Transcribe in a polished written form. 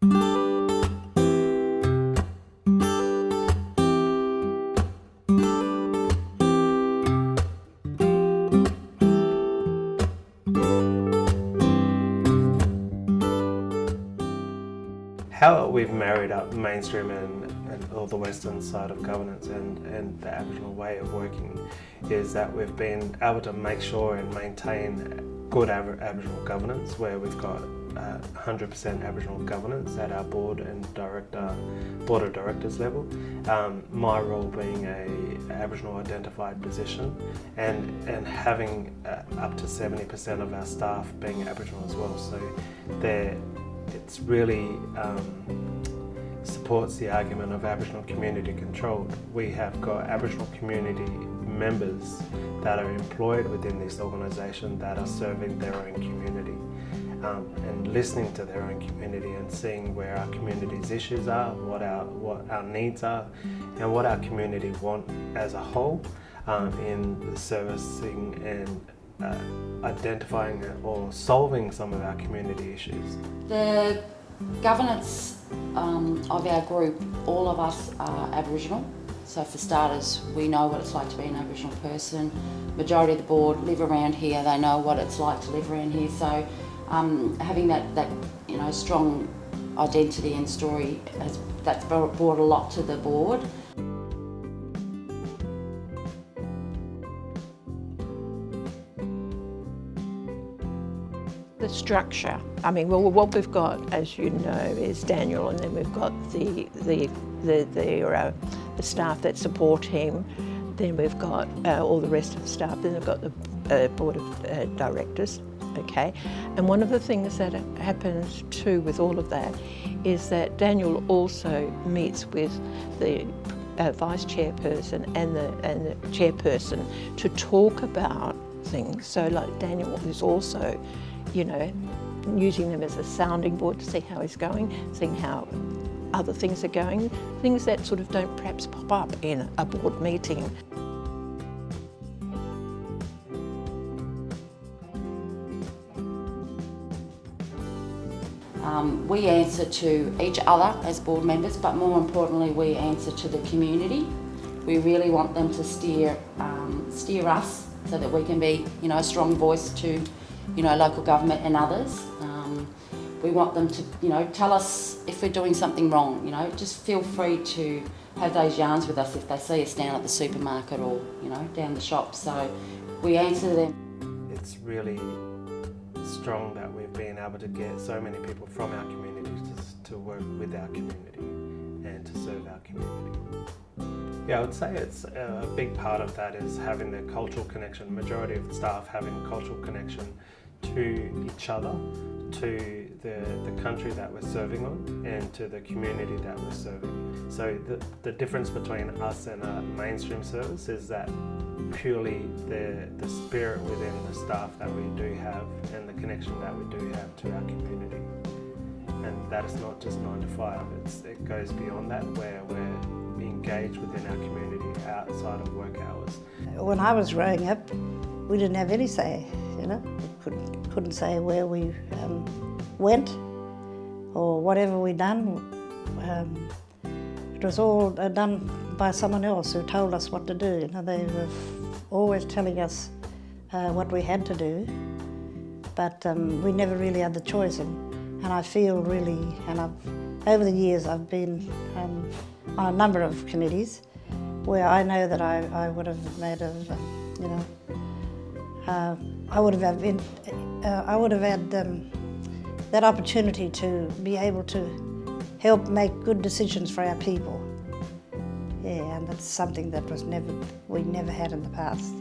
How we've married up mainstream and all the Western side of governance and the Aboriginal way of working is that we've been able to make sure and maintain good Aboriginal governance, where we've got 100% Aboriginal governance at our board of directors level. My role being a Aboriginal identified position, and having up to 70% of our staff being Aboriginal as well. So it's really supports the argument of Aboriginal community controlled. We have got Aboriginal community members that are employed within this organisation that are serving their own community and listening to their own community and seeing where our community's issues are, what our needs are, and what our community want as a whole in servicing and identifying or solving some of our community issues. The governance of our group, all of us are Aboriginal. So for starters, we know what it's like to be an Aboriginal person. Majority of the board live around here, they know what it's like to live around here. So having that strong identity and story, that's brought a lot to the board. The structure. What we've got, as you know, is Daniel, and then we've got the staff that support him. Then we've got all the rest of the staff. Then we've got the board of directors. Okay, and one of the things that happens too with all of that is that Daniel also meets with the vice chairperson and the chairperson to talk about things. So, like, Daniel is also, using them as a sounding board to see how he's going, seeing how other things are going, things that sort of don't perhaps pop up in a board meeting. We answer to each other as board members, but more importantly, we answer to the community. We really want them to steer us so that we can be, a strong voice to, local government and others. We want them to, tell us if we're doing something wrong. Just feel free to have those yarns with us if they see us down at the supermarket or, down the shop. So we answer them. It's really strong that we've been able to get so many people from our community to work with our community and to serve our community. Yeah, I would say it's a big part of that is having the cultural connection, majority of staff having cultural connection to each other, to the country that we're serving on, and to the community that we're serving. So the difference between us and a mainstream service is that purely the spirit within the staff that we do have and the connection that we do have to our community. And that is not just 9 to 5, it goes beyond that, where we're engaged within our community outside of work hours. When I was growing up, we didn't have any say, we couldn't say where we went or whatever we done. It was all done by someone else who told us what to do. They were always telling us what we had to do, but we never really had the choice. And I feel really, over the years I've been on a number of committees where I know that I would have made I would have had that opportunity to be able to help make good decisions for our people. Yeah, and that's something that we never had in the past.